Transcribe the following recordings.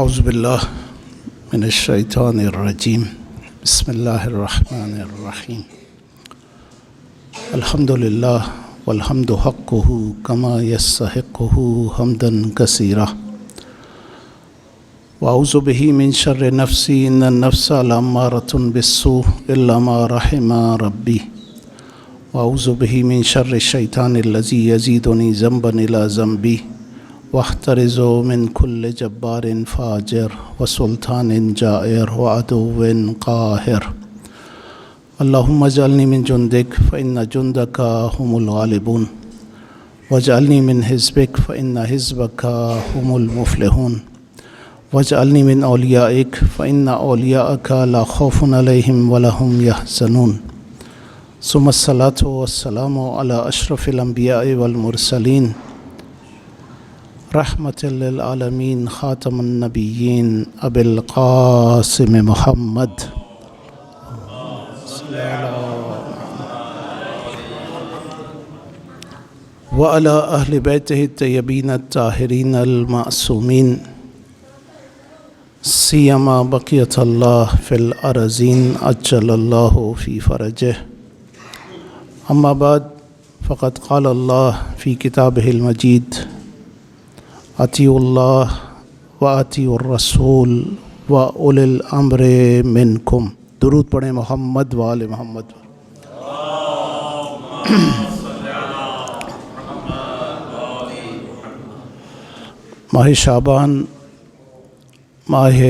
اعوذ باللہ من الشیطان الرجیم بسم اللہ الرحمن الرحیم الحمدللہ والحمد حقہ کما یستحقہ حمدا کثیرا واعوذ بہ من شر نفسی ان النفس لامارۃ بالسوء الا ما رحم ربی واعوذ بہ من شر الشیطان الذی یزیدنی ذنبا الی ذنبی واحترز من كل جبار فاجر وسلطان جائر وعدو قاہر اللهم اجعلني من جندك فإن جندك هم الغالبون واجعلني من حزبك فإن حزبك هم المفلحون واجعلني من أوليائك فإن أولياءك لا خوف عليهم ولا هم يحزنون ثم الصلاة والسلام على أشرف الأنبياء والمرسلين رحمت للعالمین خاتم النبیین ابی القاسم محمد وعلی اہل بیتہ الطیبین الطاہرین المعصومین سیما بقیۃ اللہ فی الارضین عجل اللہ فی فرجہ اما بعد فقد قال اللہ فی کتابہ المجید اطیعوا اللہ و اطیعوا الرسول و اولی الامر منکم۔ درود پڑھیں محمد و آل محمد۔ ماہ شعبان ماہ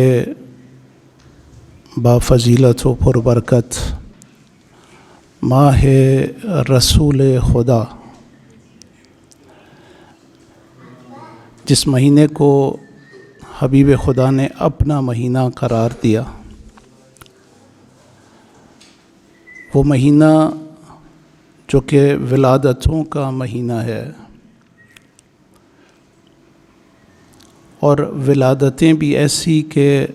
با فضیلت و پربرکت، ماہ رسول خدا، جس مہینے کو حبیب خدا نے اپنا مہینہ قرار دیا، وہ مہینہ جو کہ ولادتوں کا مہینہ ہے، اور ولادتیں بھی ایسی کہ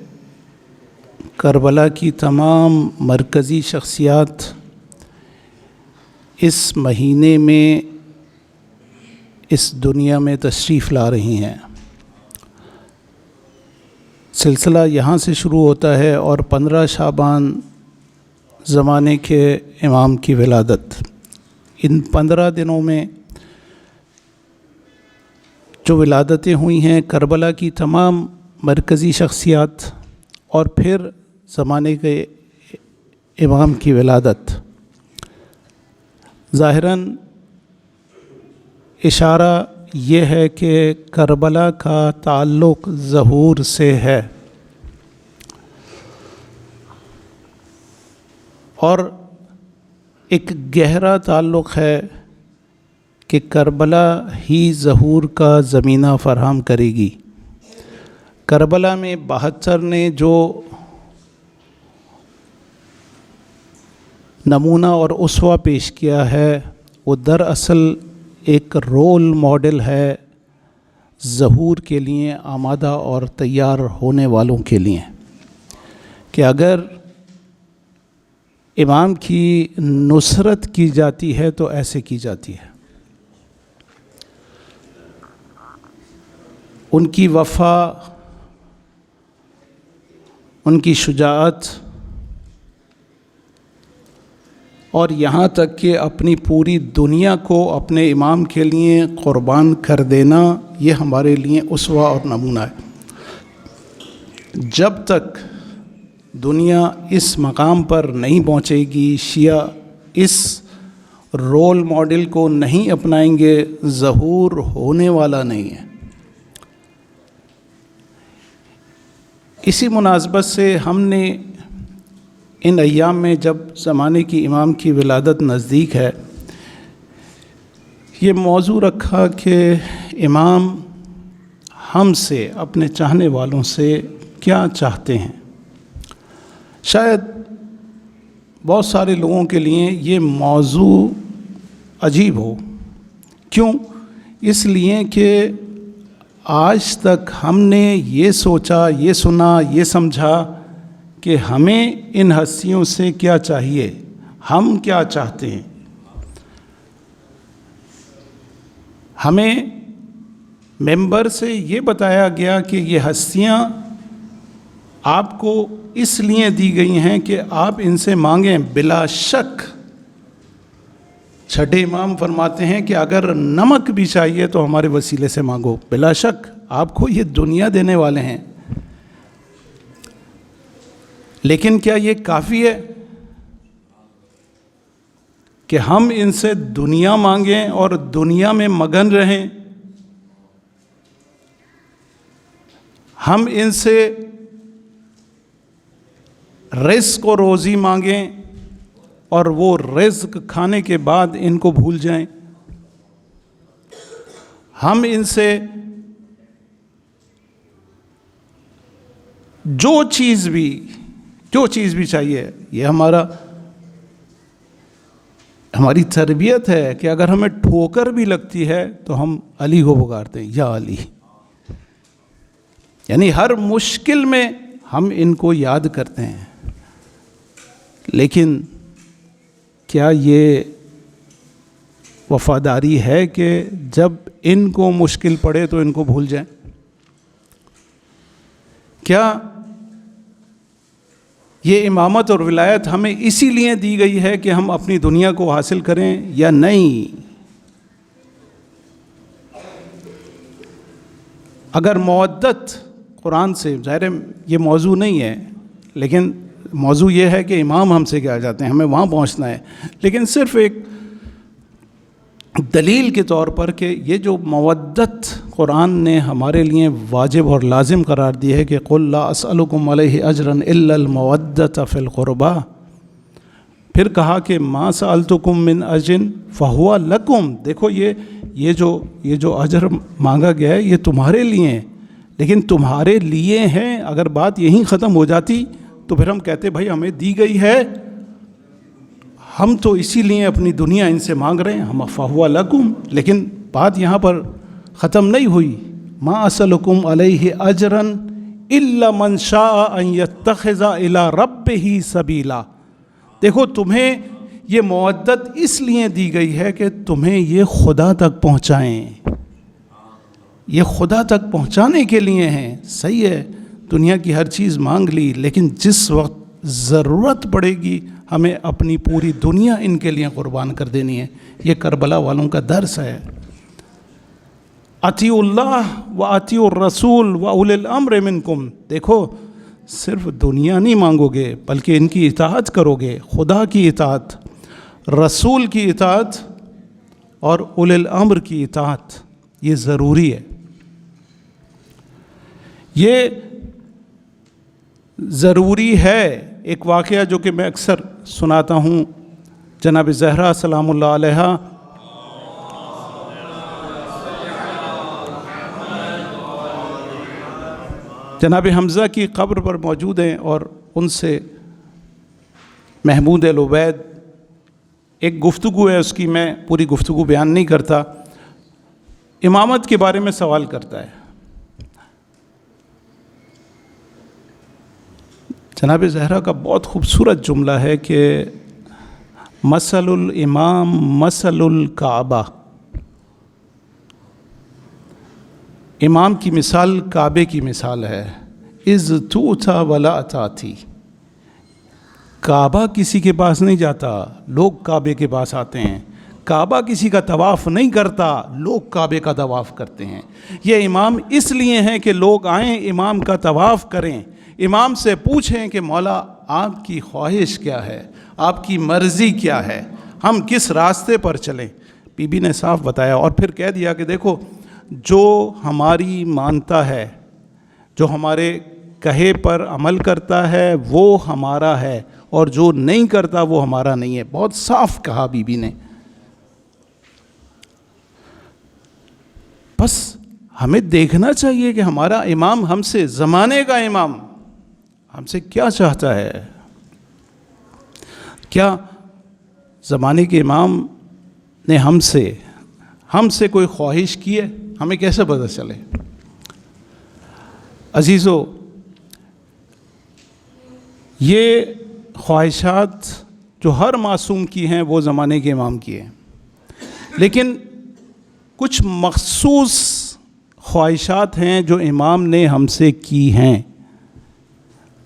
کربلا کی تمام مرکزی شخصیات اس مہینے میں اس دنیا میں تشریف لا رہی ہیں۔ سلسلہ یہاں سے شروع ہوتا ہے اور 15 شعبان زمانے کے امام کی ولادت، ان 15 دنوں میں جو ولادتیں ہوئی ہیں، کربلا کی تمام مرکزی شخصیات اور پھر زمانے کے امام کی ولادت، ظاہراً اشارہ یہ ہے کہ کربلا کا تعلق ظہور سے ہے، اور ایک گہرا تعلق ہے کہ کربلا ہی ظہور کا زمینہ فراہم کرے گی۔ کربلا میں 72 نے جو نمونہ اور اسوہ پیش کیا ہے، وہ دراصل ایک رول ماڈل ہے ظہور کے لیے آمادہ اور تیار ہونے والوں کے لیے، کہ اگر امام کی نصرت کی جاتی ہے تو ایسے کی جاتی ہے۔ ان کی وفا، ان کی شجاعت، اور یہاں تک کہ اپنی پوری دنیا کو اپنے امام کے لیے قربان کر دینا، یہ ہمارے لیے اسوہ اور نمونہ ہے۔ جب تک دنیا اس مقام پر نہیں پہنچے گی، شیعہ اس رول ماڈل کو نہیں اپنائیں گے، ظہور ہونے والا نہیں ہے۔ اسی مناسبت سے ہم نے ان ایام میں جب زمانے کی امام کی ولادت نزدیک ہے، یہ موضوع رکھا کہ امام ہم سے، اپنے چاہنے والوں سے کیا چاہتے ہیں۔ شاید بہت سارے لوگوں کے لیے یہ موضوع عجیب ہو، کیوں؟ اس لیے کہ آج تک ہم نے یہ سوچا، یہ سنا، یہ سمجھا کہ ہمیں ان ہستیوں سے کیا چاہیے، ہم کیا چاہتے ہیں۔ ہمیں ممبر سے یہ بتایا گیا کہ یہ ہستیاں آپ کو اس لیے دی گئی ہیں کہ آپ ان سے مانگیں بلا شک۔ چھٹے امام فرماتے ہیں کہ اگر نمک بھی چاہیے تو ہمارے وسیلے سے مانگو، بلا شک آپ کو یہ دنیا دینے والے ہیں۔ لیکن کیا یہ کافی ہے کہ ہم ان سے دنیا مانگیں اور دنیا میں مگن رہیں؟ ہم ان سے رزق و روزی مانگیں اور وہ رزق کھانے کے بعد ان کو بھول جائیں؟ ہم ان سے جو چیز بھی چاہیے، یہ ہماری تربیت ہے کہ اگر ہمیں ٹھوکر بھی لگتی ہے تو ہم علی کو پکارتے ہیں، یا علی، یعنی ہر مشکل میں ہم ان کو یاد کرتے ہیں۔ لیکن کیا یہ وفاداری ہے کہ جب ان کو مشکل پڑے تو ان کو بھول جائیں؟ کیا یہ امامت اور ولایت ہمیں اسی لیے دی گئی ہے کہ ہم اپنی دنیا کو حاصل کریں یا نہیں؟ اگر مودت قرآن سے، ظاہر ہے یہ موضوع نہیں ہے، لیکن موضوع یہ ہے کہ امام ہم سے کیا چاہتے ہیں، ہمیں وہاں پہنچنا ہے، لیکن صرف ایک دلیل کے طور پر کہ یہ جو مودت قرآن نے ہمارے لیے واجب اور لازم قرار دی ہے کہ قل لا اسألکم علیہ اجرا الا المودۃ فی القربى، پھر کہا کہ ما سألتکم من اجر فہو لکم، دیکھو یہ جو اجر مانگا گیا ہے یہ تمہارے لیے ہے، لیکن تمہارے لیے ہیں۔ اگر بات یہیں ختم ہو جاتی تو پھر ہم کہتے بھائی ہمیں دی گئی ہے، ہم تو اسی لیے اپنی دنیا ان سے مانگ رہے ہیں، ہم فہو لکم، لیکن بات یہاں پر ختم نہیں ہوئی۔ ما اسألکم علیہ اجرا الا من شاء ان یتخذ الی ربہ سبیلا، دیکھو تمہیں یہ مودت اس لیے دی گئی ہے کہ تمہیں یہ خدا تک پہنچائیں، یہ خدا تک پہنچانے کے لیے ہیں۔ صحیح ہے دنیا کی ہر چیز مانگ لی، لیکن جس وقت ضرورت پڑے گی ہمیں اپنی پوری دنیا ان کے لیے قربان کر دینی ہے۔ یہ کربلا والوں کا درس ہے۔ اطیعوا اللہ و اطیعوا الرسول و اولی الامر منکم، دیکھو صرف دنیا نہیں مانگو گے بلکہ ان کی اطاعت کرو گے، خدا کی اطاعت، رسول کی اطاعت اور اولی الامر کی اطاعت، یہ ضروری ہے۔ یہ ضروری ہے۔ ایک واقعہ جو کہ میں اکثر سناتا ہوں، جناب زہرا سلام اللہ علیہا جناب حمزہ کی قبر پر موجود ہیں اور ان سے محمود العبید ایک گفتگو ہے، اس کی میں پوری گفتگو بیان نہیں کرتا، امامت کے بارے میں سوال کرتا ہے۔ جناب زہرا کا بہت خوبصورت جملہ ہے کہ مثل الامام مثل الکعبہ، امام کی مثال کعبے کی مثال ہے۔ اذ توتا ولا تاتی، کعبہ کسی کے پاس نہیں جاتا، لوگ کعبے کے پاس آتے ہیں۔ کعبہ کسی کا طواف نہیں کرتا، لوگ کعبے کا طواف کرتے ہیں۔ یہ امام اس لیے ہیں کہ لوگ آئیں امام کا طواف کریں، امام سے پوچھیں کہ مولا آپ کی خواہش کیا ہے، آپ کی مرضی کیا ہے، ہم کس راستے پر چلیں۔ بی بی نے صاف بتایا اور پھر کہہ دیا کہ دیکھو جو ہماری مانتا ہے، جو ہمارے کہے پر عمل کرتا ہے وہ ہمارا ہے، اور جو نہیں کرتا وہ ہمارا نہیں ہے۔ بہت صاف کہا بی بی نے۔ بس ہمیں دیکھنا چاہیے کہ ہمارا امام ہم سے، زمانے کا امام ہم سے کیا چاہتا ہے۔ کیا زمانے کے امام نے ہم سے کوئی خواہش کی ہے؟ ہمیں کیسے پتہ چلے؟ عزیزو، یہ خواہشات جو ہر معصوم کی ہیں وہ زمانے کے امام کی ہیں، لیکن کچھ مخصوص خواہشات ہیں جو امام نے ہم سے کی ہیں۔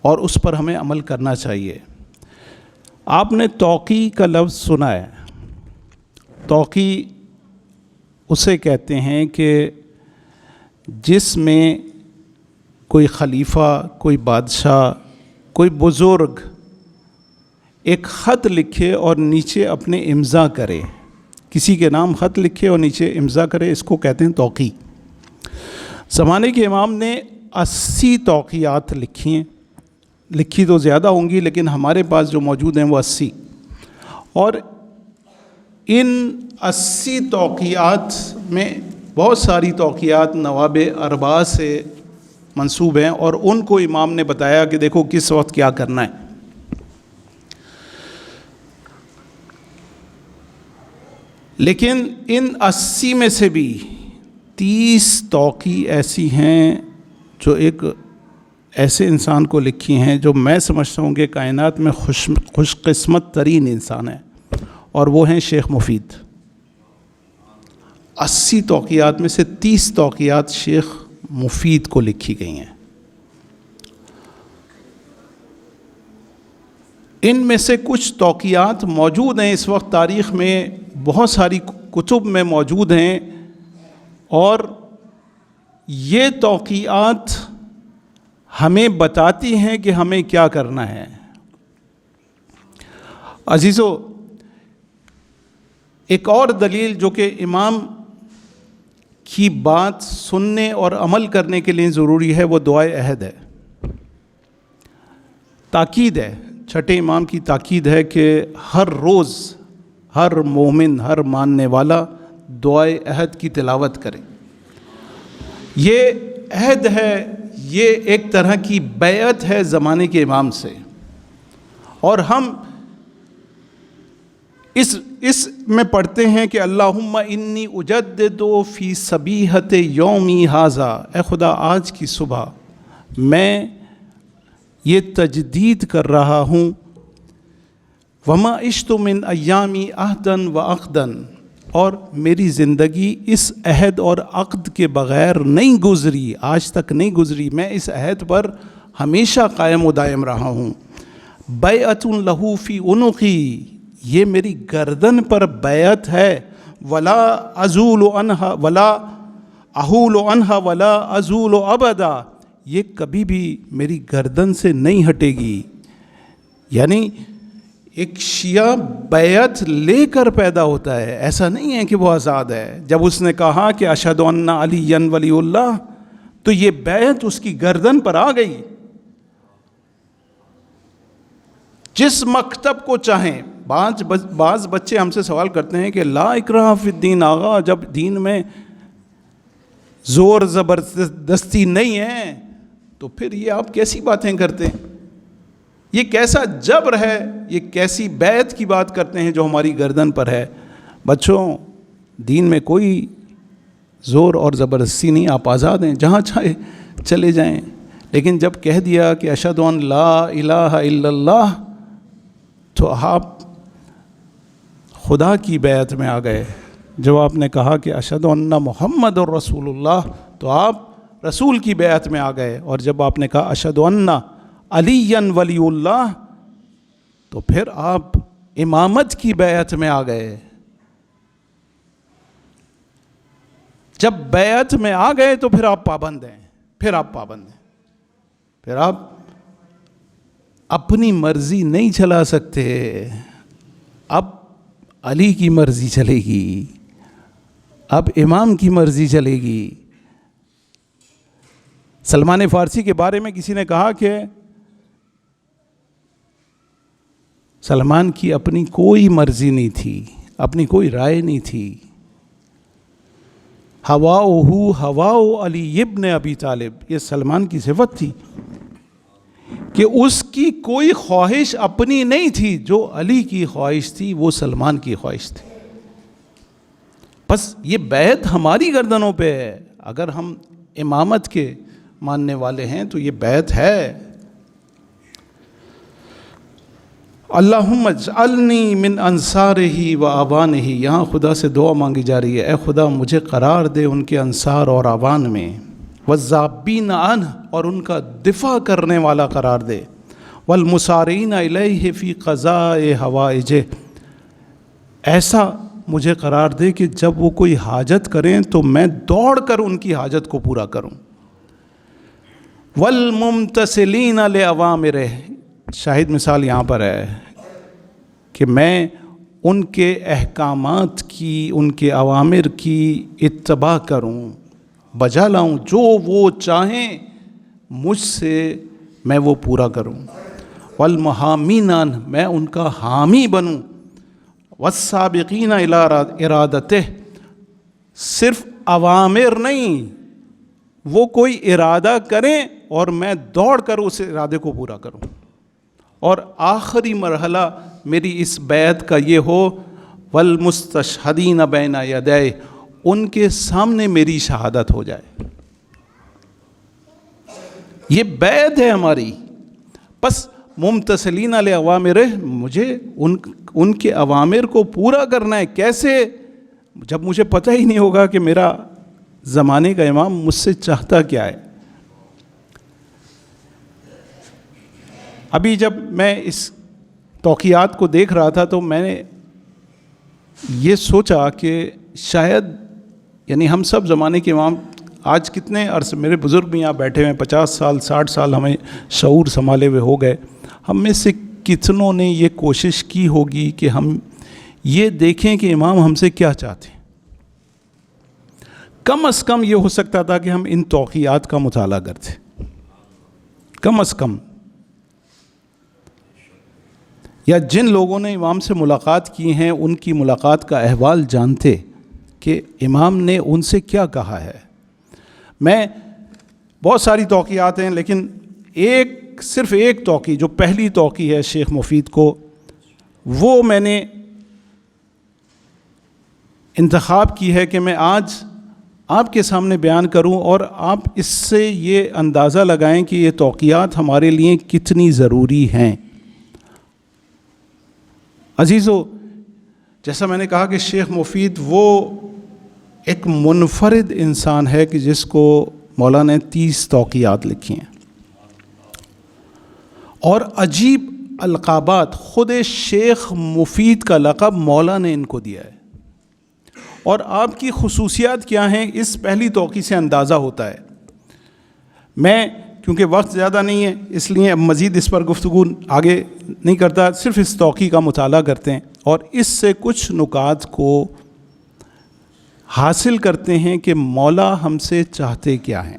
اور اس پر ہمیں عمل کرنا چاہیے۔ آپ نے توقی کا لفظ سنا ہے۔ توقی اسے کہتے ہیں کہ جس میں کوئی خلیفہ، کوئی بادشاہ، کوئی بزرگ ایک خط لکھے اور نیچے اپنے امضا کرے، کسی کے نام خط لکھے اور نیچے امضا کرے، اس کو کہتے ہیں توقی۔ زمانے کے امام نے 80 توقیات لکھی ہیں، لکھی تو زیادہ ہوں گی لیکن ہمارے پاس جو موجود ہیں وہ 80، اور ان 80 توقیات میں بہت ساری توقیات نواب اربعہ سے منسوب ہیں، اور ان کو امام نے بتایا کہ دیکھو کس وقت کیا کرنا ہے۔ لیکن ان 80 میں سے بھی 30 توقی ایسی ہیں جو ایک ایسے انسان کو لکھی ہیں جو میں سمجھتا ہوں کہ کائنات میں خوش قسمت ترین انسان ہے، اور وہ ہیں شیخ مفید۔ 80 توقیات میں سے 30 توقیات شیخ مفید کو لکھی گئی ہیں۔ ان میں سے کچھ توقیات موجود ہیں اس وقت تاریخ میں، بہت ساری کتب میں موجود ہیں، اور یہ توقیات ہمیں بتاتی ہیں کہ ہمیں کیا کرنا ہے۔ عزیزو، ایک اور دلیل جو کہ امام کی بات سننے اور عمل کرنے کے لیے ضروری ہے وہ دعائے عہد ہے، تاکید ہے۔ چھٹے امام کی تاکید ہے کہ ہر روز ہر مومن، ہر ماننے والا دعائے عہد کی تلاوت کرے۔ یہ عہد ہے، یہ ایک طرح کی بیعت ہے زمانے کے امام سے، اور ہم اس میں پڑھتے ہیں کہ اللہم انی اجدد فی صبیحۃ یومی ھذا، اے خدا آج کی صبح میں یہ تجدید کر رہا ہوں، وما عشت من ایامی عہدا و عقدا، اور میری زندگی اس عہد اور عقد کے بغیر نہیں گزری، آج تک نہیں گزری، میں اس عہد پر ہمیشہ قائم و دائم رہا ہوں۔ بیعۃ لہ فی عنقی، یہ میری گردن پر بیعت ہے، ولا ازول عنہا ولا احول عنہا ولا ازول ابدا، یہ کبھی بھی میری گردن سے نہیں ہٹے گی۔ یعنی ایک شیعہ بیعت لے کر پیدا ہوتا ہے، ایسا نہیں ہے کہ وہ آزاد ہے۔ جب اس نے کہا کہ اشہد ان علی ولی اللہ، تو یہ بیعت اس کی گردن پر آ گئی۔ جس مکتب کو چاہیں، بعض بچے ہم سے سوال کرتے ہیں کہ لا اکراہ فی الدین، آغا جب دین میں زور زبردستی نہیں ہے تو پھر یہ آپ کیسی باتیں کرتے ہیں؟ یہ کیسا جبر ہے، یہ کیسی بیعت کی بات کرتے ہیں جو ہماری گردن پر ہے؟ بچوں، دین میں کوئی زور اور زبردستی نہیں، آپ آزاد ہیں، جہاں چاہے چلے جائیں۔ لیکن جب کہہ دیا کہ اشہد ان لا الہ الا اللہ، تو آپ خدا کی بیعت میں آ گئے۔ جب آپ نے کہا کہ اشہد ان محمد الرسول اللہ، تو آپ رسول کی بیعت میں آ گئے۔ اور جب آپ نے کہا اشہد ان علی ولی اللہ، تو پھر آپ امامت کی بیعت میں آ گئے۔ جب بیعت میں آ گئے تو پھر آپ پابند ہیں، پھر آپ اپنی مرضی نہیں چلا سکتے، اب علی کی مرضی چلے گی، اب امام کی مرضی چلے گی۔ سلمان فارسی کے بارے میں کسی نے کہا کہ سلمان کی اپنی کوئی مرضی نہیں تھی، اپنی کوئی رائے نہیں تھی۔ ہواؤ علی ابن ابی طالب، یہ سلمان کی صفت تھی کہ اس کی کوئی خواہش اپنی نہیں تھی، جو علی کی خواہش تھی وہ سلمان کی خواہش تھی۔ بس یہ بیعت ہماری گردنوں پہ ہے، اگر ہم امامت کے ماننے والے ہیں تو یہ بیعت ہے۔ اللہم اجعلنی من انصارہ و اعوانہ، یہاں خدا سے دعا مانگی جا رہی ہے، اے خدا مجھے قرار دے ان کے انصار اور اعوان میں، والذابین عنہ، اور ان کا دفاع کرنے والا قرار دے۔ والمسارعین الیہ فی قضاء حوائجہ، ایسا مجھے قرار دے کہ جب وہ کوئی حاجت کریں تو میں دوڑ کر ان کی حاجت کو پورا کروں۔ والممتثلین لأوامرہ، شاہد مثال یہاں پر ہے کہ میں ان کے احکامات کی، ان کے اوامر کی اتباع کروں، بجا لاؤں، جو وہ چاہیں مجھ سے میں وہ پورا کروں۔ والمحامین، میں ان کا حامی بنوں۔ والسابقین الی ارادتہ، صرف اوامر نہیں، وہ کوئی ارادہ کریں اور میں دوڑ کر اس ارادے کو پورا کروں۔ اور آخری مرحلہ میری اس بیعت کا یہ ہو، والمستشہدین بین یدی، ان کے سامنے میری شہادت ہو جائے۔ یہ بیعت ہے ہماری۔ بس ممتثلین لأوامرہ، مجھے ان کے اوامر کو پورا کرنا ہے۔ کیسے؟ جب مجھے پتہ ہی نہیں ہوگا کہ میرا زمانے کا امام مجھ سے چاہتا کیا ہے۔ ابھی جب میں اس توقیات کو دیکھ رہا تھا تو میں نے یہ سوچا کہ شاید یعنی ہم سب زمانے کے امام آج کتنے عرصے، میرے بزرگ بھی یہاں بیٹھے ہوئے ہیں، 50 سال 60 سال ہمیں شعور سنبھالے ہوئے ہو گئے، ہم میں سے کتنوں نے یہ کوشش کی ہوگی کہ ہم یہ دیکھیں کہ امام ہم سے کیا چاہتے ہیں۔ کم از کم یہ ہو سکتا تھا کہ ہم ان توقیات کا مطالعہ کرتے، کم از کم، یا جن لوگوں نے امام سے ملاقات کی ہیں ان کی ملاقات کا احوال جانتے کہ امام نے ان سے کیا کہا ہے۔ میں بہت ساری توقیات ہیں لیکن صرف ایک توقی، جو پہلی توقی ہے شیخ مفید کو، وہ میں نے انتخاب کی ہے کہ میں آج آپ کے سامنے بیان کروں، اور آپ اس سے یہ اندازہ لگائیں کہ یہ توقیات ہمارے لیے کتنی ضروری ہیں۔ عزیزو، جیسا میں نے کہا کہ شیخ مفید وہ ایک منفرد انسان ہے کہ جس کو مولا نے 30 توقیات لکھی ہیں، اور عجیب القابات، خود شیخ مفید کا لقب مولا نے ان کو دیا ہے، اور آپ کی خصوصیات کیا ہیں اس پہلی توقی سے اندازہ ہوتا ہے۔ میں کیونکہ وقت زیادہ نہیں ہے اس لیے اب مزید اس پر گفتگو آگے نہیں کرتا، صرف اس توقی کا مطالعہ کرتے ہیں اور اس سے کچھ نکات کو حاصل کرتے ہیں کہ مولا ہم سے چاہتے کیا ہیں۔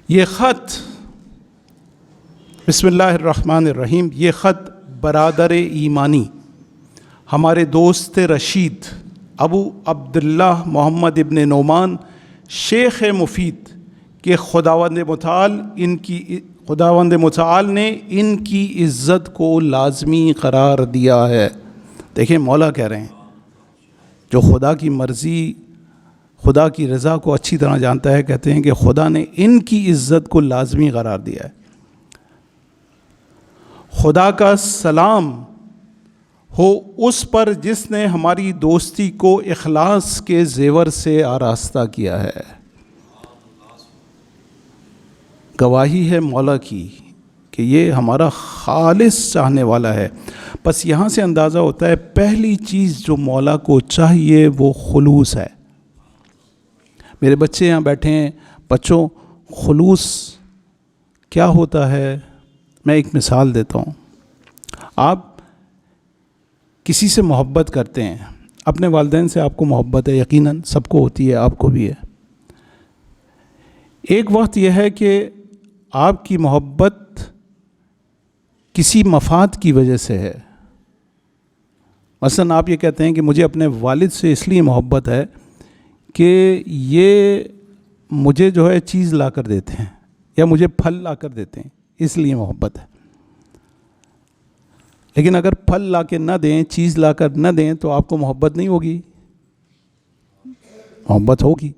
یہ خط، بسم اللہ الرحمن الرحیم، یہ خط برادر ایمانی، ہمارے دوست رشید ابو عبداللہ محمد ابن نعمان شیخ مفید کہ خداوند متعال نے ان کی عزت کو لازمی قرار دیا ہے۔ دیکھیں مولا کہہ رہے ہیں، جو خدا کی مرضی، خدا کی رضا کو اچھی طرح جانتا ہے، کہتے ہیں کہ خدا نے ان کی عزت کو لازمی قرار دیا ہے۔ خدا کا سلام ہو اس پر جس نے ہماری دوستی کو اخلاص کے زیور سے آراستہ کیا ہے۔ گواہی ہے مولا کی کہ یہ ہمارا خالص چاہنے والا ہے۔ بس یہاں سے اندازہ ہوتا ہے پہلی چیز جو مولا کو چاہیے وہ خلوص ہے۔ میرے بچے یہاں بیٹھے ہیں، بچوں خلوص کیا ہوتا ہے؟ میں ایک مثال دیتا ہوں۔ آپ کسی سے محبت کرتے ہیں، اپنے والدین سے آپ کو محبت ہے، یقیناً سب کو ہوتی ہے، آپ کو بھی ہے۔ ایک وقت یہ ہے کہ آپ کی محبت کسی مفاد کی وجہ سے ہے۔ مثلاً آپ یہ کہتے ہیں کہ مجھے اپنے والد سے اس لیے محبت ہے کہ یہ مجھے جو ہے چیز لا کر دیتے ہیں یا مجھے پھل لا کر دیتے ہیں، اس لیے محبت ہے۔ لیکن اگر پھل لا کے نہ دیں، چیز لا کر نہ دیں تو آپ کو محبت نہیں ہوگی؟ محبت ہوگی۔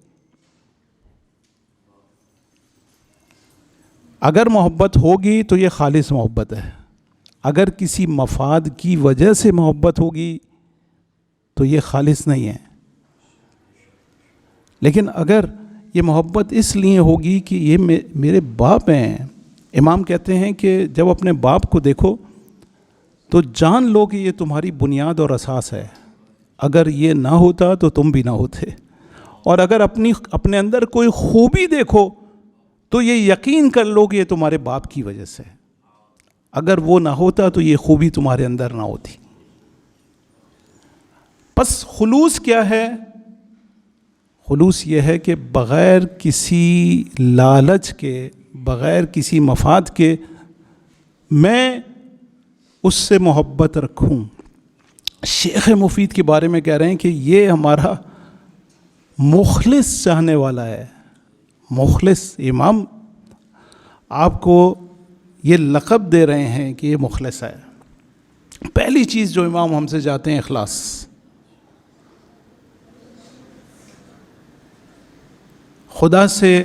اگر محبت ہوگی تو یہ خالص محبت ہے۔ اگر کسی مفاد کی وجہ سے محبت ہوگی تو یہ خالص نہیں ہے۔ لیکن اگر یہ محبت اس لیے ہوگی کہ یہ میرے باپ ہیں، امام کہتے ہیں کہ جب اپنے باپ کو دیکھو تو جان لو کہ یہ تمہاری بنیاد اور اساس ہے، اگر یہ نہ ہوتا تو تم بھی نہ ہوتے، اور اگر اپنے اندر کوئی خوبی دیکھو تو یہ یقین کر لو کہ یہ تمہارے باپ کی وجہ سے، اگر وہ نہ ہوتا تو یہ خوبی تمہارے اندر نہ ہوتی۔ پس خلوص کیا ہے؟ خلوص یہ ہے کہ بغیر کسی لالچ کے، بغیر کسی مفاد کے میں اس سے محبت رکھوں۔ شیخ مفید کے بارے میں کہہ رہے ہیں کہ یہ ہمارا مخلص چاہنے والا ہے۔ مخلص، امام آپ کو یہ لقب دے رہے ہیں کہ یہ مخلص ہے۔ پہلی چیز جو امام ہم سے چاہتے ہیں اخلاص۔ خدا سے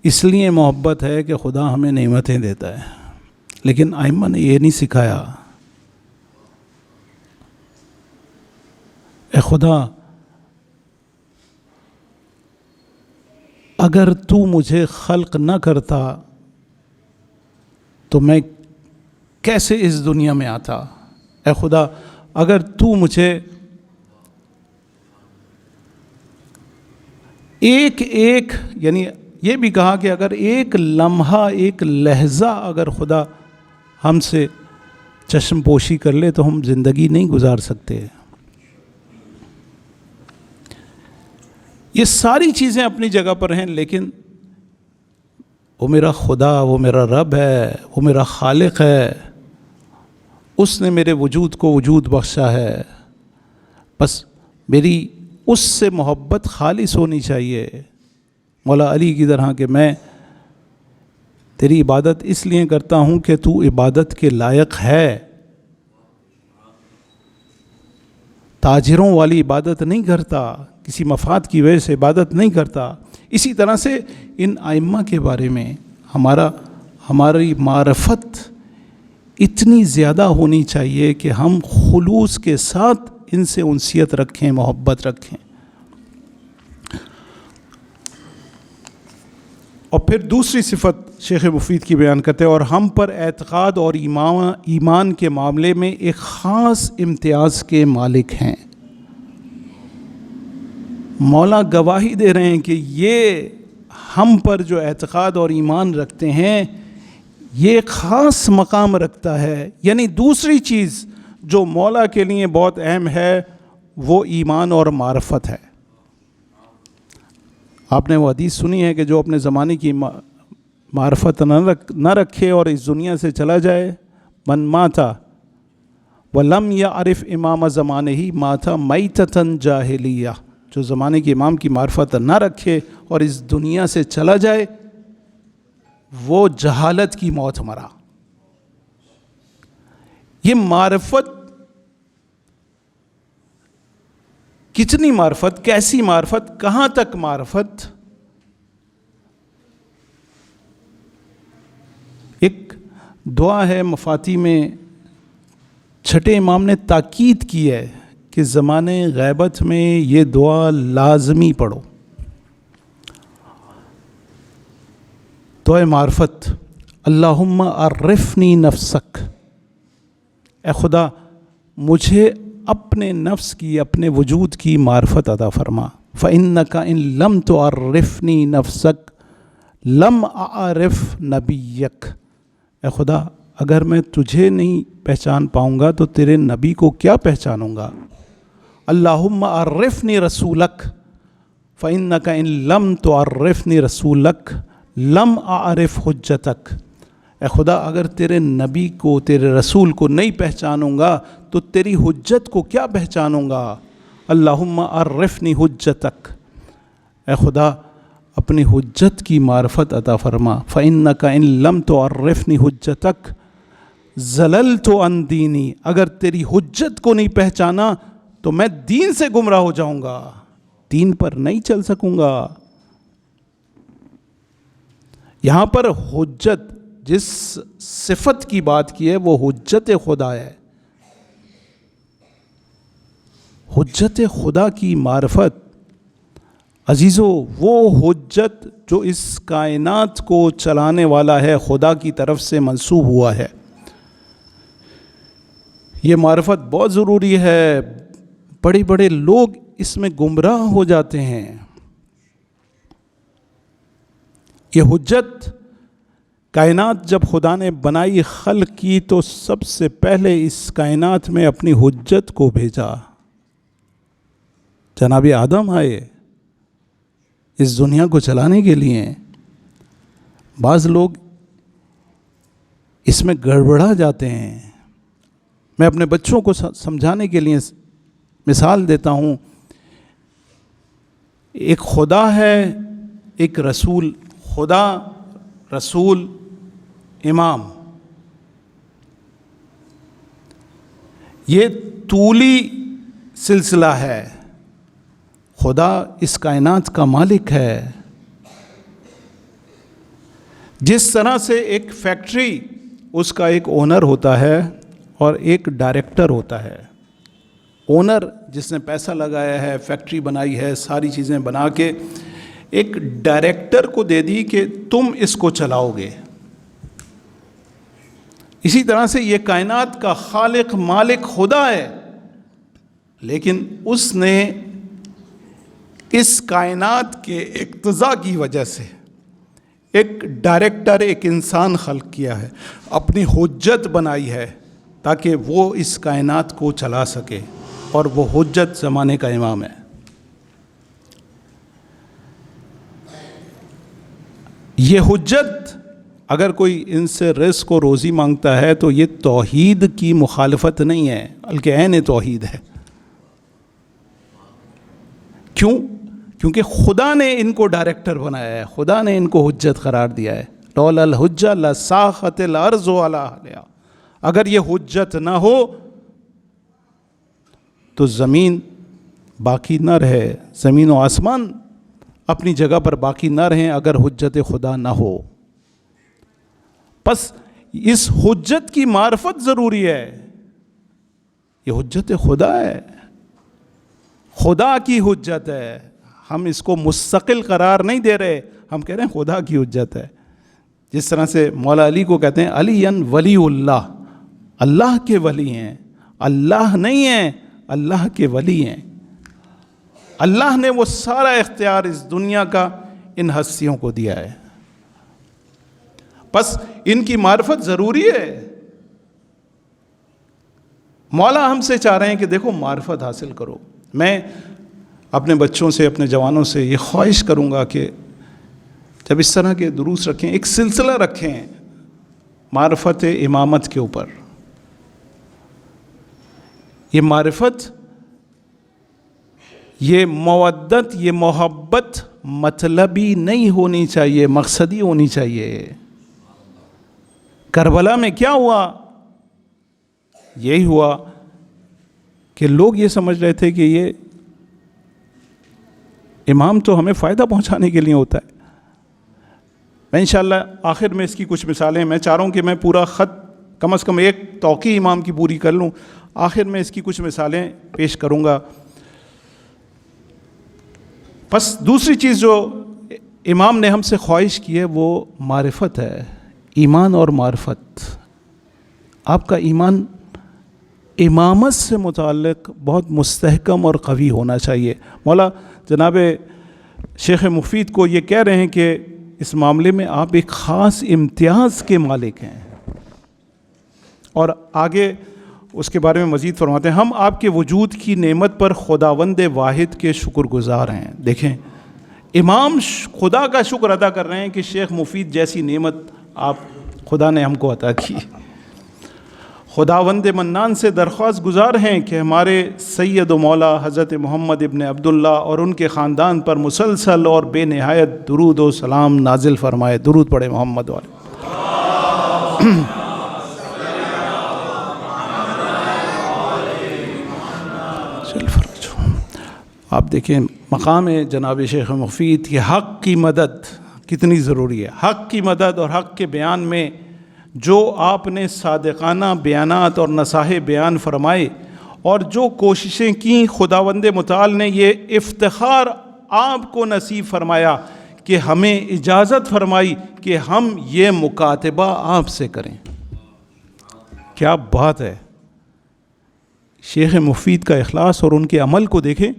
اس لیے محبت ہے کہ خدا ہمیں نعمتیں دیتا ہے، لیکن ائمہ نے یہ نہیں سکھایا اے خدا اگر تو مجھے خلق نہ کرتا تو میں کیسے اس دنیا میں آتا، اے خدا اگر تو مجھے ایک یعنی یہ بھی کہا کہ اگر ایک لمحہ، ایک لحظہ اگر خدا ہم سے چشم پوشی کر لے تو ہم زندگی نہیں گزار سکتے۔ یہ ساری چیزیں اپنی جگہ پر ہیں، لیکن وہ میرا خدا، وہ میرا رب ہے، وہ میرا خالق ہے، اس نے میرے وجود کو وجود بخشا ہے۔ بس میری اس سے محبت خالص ہونی چاہیے، مولا علی کی طرح کہ میں تیری عبادت اس لیے کرتا ہوں کہ تو عبادت کے لائق ہے، تاجروں والی عبادت نہیں کرتا، کسی مفاد کی وجہ سے عبادت نہیں کرتا۔ اسی طرح سے ان ائمہ کے بارے میں ہماری معرفت اتنی زیادہ ہونی چاہیے کہ ہم خلوص کے ساتھ ان سے انسیت رکھیں، محبت رکھیں۔ اور پھر دوسری صفت شیخ مفید کی بیان کرتے ہیں، اور ہم پر اعتقاد اور ایمان کے معاملے میں ایک خاص امتیاز کے مالک ہیں۔ مولا گواہی دے رہے ہیں کہ یہ ہم پر جو اعتقاد اور ایمان رکھتے ہیں یہ خاص مقام رکھتا ہے۔ یعنی دوسری چیز جو مولا کے لیے بہت اہم ہے وہ ایمان اور معرفت ہے۔ آپ نے وہ حدیث سنی ہے کہ جو اپنے زمانے کی معرفت نہ رکھے اور اس دنیا سے چلا جائے، من ماتا ولم یعرف امام زمانہ ماتا میتۃ جاہلیہ، جو زمانے کے امام کی معرفت نہ رکھے اور اس دنیا سے چلا جائے وہ جہالت کی موت مرا۔ یہ معرفت کتنی معرفت، کیسی معرفت، کہاں تک معرفت؟ ایک دعا ہے مفاتی میں، چھٹے امام نے تاکید کی ہے کہ زمانے غیبت میں یہ دعا لازمی پڑھو۔ دعائے معرفت، اللہم عرفنی نفسک، اے خدا مجھے اپنے نفس کی، اپنے وجود کی معرفت عطا فرما۔ فإنک ان لم تعرفنی نفسک لم اعرف نبیک، اے خدا اگر میں تجھے نہیں پہچان پاؤں گا تو تیرے نبی کو کیا پہچانوں گا۔ اللہم عرفنی رسولک فإنک ان لم تعرفنی رسولک لم اعرف حجتک، اے خدا اگر تیرے نبی کو، تیرے رسول کو نہیں پہچانوں گا تو تیری حجت کو کیا پہچانوں گا۔ اللہم عرفنی حجتک، اے خدا اپنی حجت کی معرفت عطا فرما۔ فإنک ان لم تعرفنی حجتک زللت عن دینی، اگر تیری حجت کو نہیں پہچانا تو میں دین سے گمراہ ہو جاؤں گا، دین پر نہیں چل سکوں گا۔ یہاں پر حجت، جس صفت کی بات کی ہے وہ حجت خدا ہے۔ حجت خدا کی معرفت عزیزو، وہ حجت جو اس کائنات کو چلانے والا ہے خدا کی طرف سے منسوب ہوا ہے، یہ معرفت بہت ضروری ہے۔ بڑے بڑے لوگ اس میں گمراہ ہو جاتے ہیں۔ یہ حجت کائنات جب خدا نے بنائی خلق کی تو سب سے پہلے اس کائنات میں اپنی حجت کو بھیجا۔ جناب آدم آئے اس دنیا کو چلانے کے لیے۔ بعض لوگ اس میں گڑبڑا جاتے ہیں۔ میں اپنے بچوں کو سمجھانے کے لیے مثال دیتا ہوں۔ ایک خدا ہے، ایک رسول، خدا، رسول، امام۔ یہ طولی سلسلہ ہے۔ خدا اس کائنات کا مالک ہے۔ جس طرح سے ایک فیکٹری، اس کا ایک اونر ہوتا ہے اور ایک ڈائریکٹر ہوتا ہے۔ اونر جس نے پیسہ لگایا ہے، فیکٹری بنائی ہے، ساری چیزیں بنا کے ایک ڈائریکٹر کو دے دی کہ تم اس کو چلاؤ گے۔ اسی طرح سے یہ کائنات کا خالق مالک خدا ہے، لیکن اس نے اس کائنات کے اقتضاء کی وجہ سے ایک ڈائریکٹر، ایک انسان خلق کیا ہے، اپنی حجت بنائی ہے تاکہ وہ اس کائنات کو چلا سکے، اور وہ حجت زمانے کا امام ہے۔ یہ حجت اگر کوئی ان سے رزق و روزی مانگتا ہے تو یہ توحید کی مخالفت نہیں ہے، بلکہ عین توحید ہے۔ کیوں؟ کیونکہ خدا نے ان کو ڈائریکٹر بنایا ہے، خدا نے ان کو حجت قرار دیا ہے۔ لولا الحجہ لساخت الارض علی اہلہا۔ اگر یہ حجت نہ ہو تو زمین باقی نہ رہے، زمین و آسمان اپنی جگہ پر باقی نہ رہیں اگر حجت خدا نہ ہو۔ پس اس حجت کی معرفت ضروری ہے۔ یہ حجت خدا ہے، خدا کی حجت ہے۔ ہم اس کو مستقل قرار نہیں دے رہے، ہم کہہ رہے ہیں خدا کی حجت ہے۔ جس طرح سے مولا علی کو کہتے ہیں علی ولی اللہ، اللہ کے ولی ہیں، اللہ نہیں ہیں، اللہ کے ولی ہیں۔ اللہ نے وہ سارا اختیار اس دنیا کا ان ہستیوں کو دیا ہے، بس ان کی معرفت ضروری ہے۔ مولا ہم سے چاہ رہے ہیں کہ دیکھو معرفت حاصل کرو۔ میں اپنے بچوں سے، اپنے جوانوں سے یہ خواہش کروں گا کہ جب اس طرح کے دروس رکھیں، ایک سلسلہ رکھیں معرفت امامت کے اوپر۔ یہ معرفت، یہ مودت، یہ محبت مطلبی نہیں ہونی چاہیے، مقصدی ہونی چاہیے۔ کربلا میں کیا ہوا؟ یہی ہوا کہ لوگ یہ سمجھ رہے تھے کہ یہ امام تو ہمیں فائدہ پہنچانے کے لیے ہوتا ہے۔ میں انشاءاللہ آخر میں اس کی کچھ مثالیں، میں چاہ رہا ہوں کہ میں پورا خط کم از کم ایک توقیع امام کی پوری کر لوں، آخر میں اس کی کچھ مثالیں پیش کروں گا۔ بس دوسری چیز جو امام نے ہم سے خواہش کی ہے وہ معرفت ہے، ایمان اور معرفت۔ آپ کا ایمان امامت سے متعلق بہت مستحکم اور قوی ہونا چاہیے۔ مولا جناب شیخ مفید کو یہ کہہ رہے ہیں کہ اس معاملے میں آپ ایک خاص امتیاز کے مالک ہیں، اور آگے اس کے بارے میں مزید فرماتے ہیں، ہم آپ کے وجود کی نعمت پر خداوند واحد کے شکر گزار ہیں۔ دیکھیں، امام خدا کا شکر ادا کر رہے ہیں کہ شیخ مفید جیسی نعمت آپ خدا نے ہم کو عطا کی۔ خداوند منان سے درخواست گزار ہیں کہ ہمارے سید و مولا حضرت محمد ابن عبداللہ اور ان کے خاندان پر مسلسل اور بے نہایت درود و سلام نازل فرمائے۔ درود پڑھے محمد والے۔ آپ دیکھیں مقام جناب شیخ مفید کہ حق کی مدد کتنی ضروری ہے۔ حق کی مدد اور حق کے بیان میں جو آپ نے صادقانہ بیانات اور نصائح بیان فرمائے اور جو کوششیں کیں، خداوند متعال نے یہ افتخار آپ کو نصیب فرمایا کہ ہمیں اجازت فرمائی کہ ہم یہ مکاتبہ آپ سے کریں. کیا بات ہے. شیخ مفید کا اخلاص اور ان کے عمل کو دیکھیں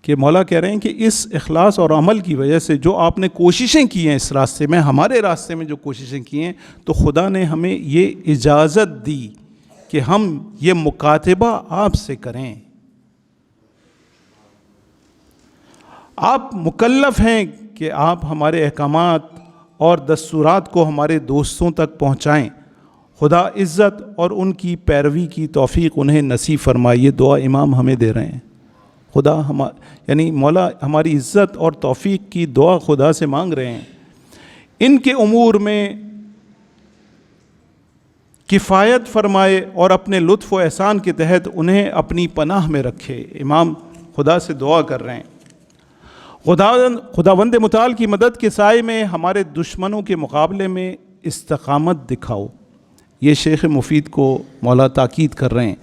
کہ مولا کہہ رہے ہیں کہ اس اخلاص اور عمل کی وجہ سے جو آپ نے کوششیں کی ہیں اس راستے میں، ہمارے راستے میں جو کوششیں کی ہیں، تو خدا نے ہمیں یہ اجازت دی کہ ہم یہ مکاتبہ آپ سے کریں. آپ مکلف ہیں کہ آپ ہمارے احکامات اور دستورات کو ہمارے دوستوں تک پہنچائیں. خدا عزت اور ان کی پیروی کی توفیق انہیں نصیب فرمائے. یہ دعا امام ہمیں دے رہے ہیں. خدا یعنی مولا ہماری عزت اور توفیق کی دعا خدا سے مانگ رہے ہیں. ان کے امور میں کفایت فرمائے اور اپنے لطف و احسان کے تحت انہیں اپنی پناہ میں رکھے. امام خدا سے دعا کر رہے ہیں. خداوند متعال کی مدد کے سائے میں ہمارے دشمنوں کے مقابلے میں استقامت دکھاؤ. یہ شیخ مفید کو مولا تاکید کر رہے ہیں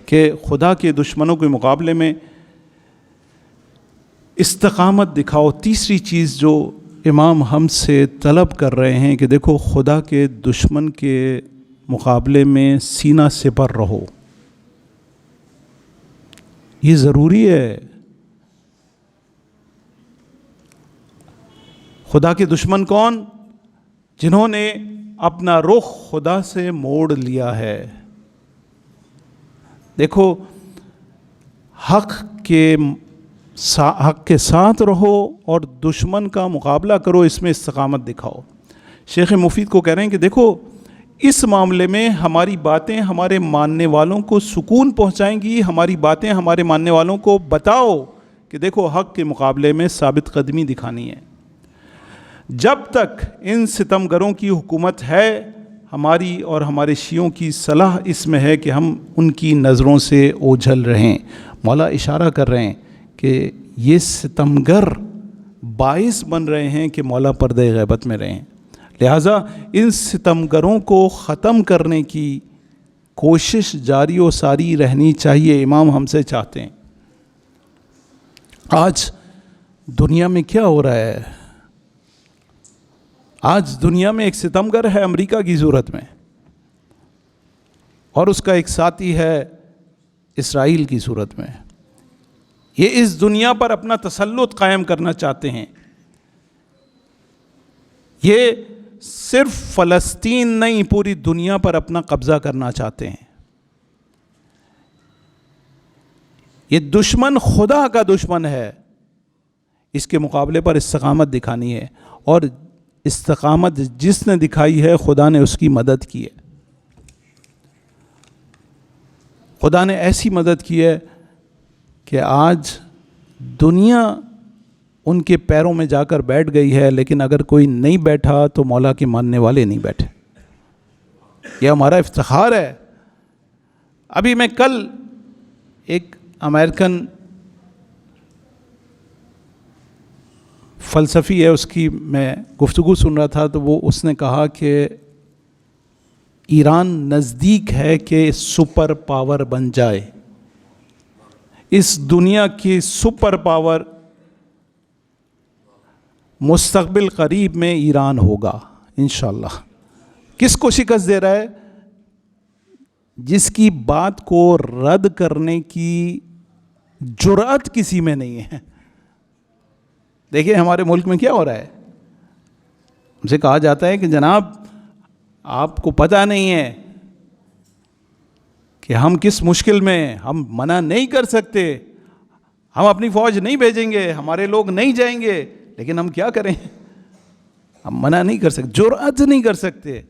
کہ خدا کے دشمنوں کے مقابلے میں استقامت دکھاؤ. تیسری چیز جو امام ہم سے طلب کر رہے ہیں کہ دیکھو خدا کے دشمن کے مقابلے میں سینہ سپر رہو. یہ ضروری ہے. خدا کے دشمن کون؟ جنہوں نے اپنا رخ خدا سے موڑ لیا ہے. دیکھو حق کے ساتھ رہو اور دشمن کا مقابلہ کرو، اس میں استقامت دکھاؤ. شیخ مفید کو کہہ رہے ہیں کہ دیکھو اس معاملے میں ہماری باتیں ہمارے ماننے والوں کو سکون پہنچائیں گی. ہماری باتیں ہمارے ماننے والوں کو بتاؤ کہ دیکھو حق کے مقابلے میں ثابت قدمی دکھانی ہے. جب تک ان ستمگروں کی حکومت ہے، ہماری اور ہمارے شیعوں کی صلاح اس میں ہے کہ ہم ان کی نظروں سے اوجھل رہیں. مولا اشارہ کر رہے ہیں کہ یہ ستمگر باعث بن رہے ہیں کہ مولا پردہ غیبت میں رہیں. لہٰذا ان ستمگروں کو ختم کرنے کی کوشش جاری و ساری رہنی چاہیے. امام ہم سے چاہتے ہیں. آج دنیا میں کیا ہو رہا ہے؟ آج دنیا میں ایک ستمگر ہے امریکہ کی صورت میں، اور اس کا ایک ساتھی ہے اسرائیل کی صورت میں. یہ اس دنیا پر اپنا تسلط قائم کرنا چاہتے ہیں. یہ صرف فلسطین نہیں، پوری دنیا پر اپنا قبضہ کرنا چاہتے ہیں. یہ دشمن خدا کا دشمن ہے. اس کے مقابلے پر استقامت دکھانی ہے، اور استقامت جس نے دکھائی ہے خدا نے اس کی مدد کی ہے. خدا نے ایسی مدد کی ہے کہ آج دنیا ان کے پیروں میں جا کر بیٹھ گئی ہے، لیکن اگر کوئی نہیں بیٹھا تو مولا کے ماننے والے نہیں بیٹھے. یہ ہمارا افتخار ہے. ابھی میں کل ایک امریکن فلسفی ہے، اس کی میں گفتگو سن رہا تھا، تو اس نے کہا کہ ایران نزدیک ہے کہ سپر پاور بن جائے. اس دنیا کی سپر پاور مستقبل قریب میں ایران ہوگا انشاءاللہ. کس کو شکست دے رہا ہے؟ جس کی بات کو رد کرنے کی جرأت کسی میں نہیں ہے. دیکھیں ہمارے ملک میں کیا ہو رہا ہے. ہم سے کہا جاتا ہے کہ جناب آپ کو پتہ نہیں ہے کہ ہم کس مشکل میں، ہم منع نہیں کر سکتے، ہم اپنی فوج نہیں بھیجیں گے، ہمارے لوگ نہیں جائیں گے، لیکن ہم کیا کریں؟ ہم منع نہیں کر سکتے، جرأت نہیں کر سکتے.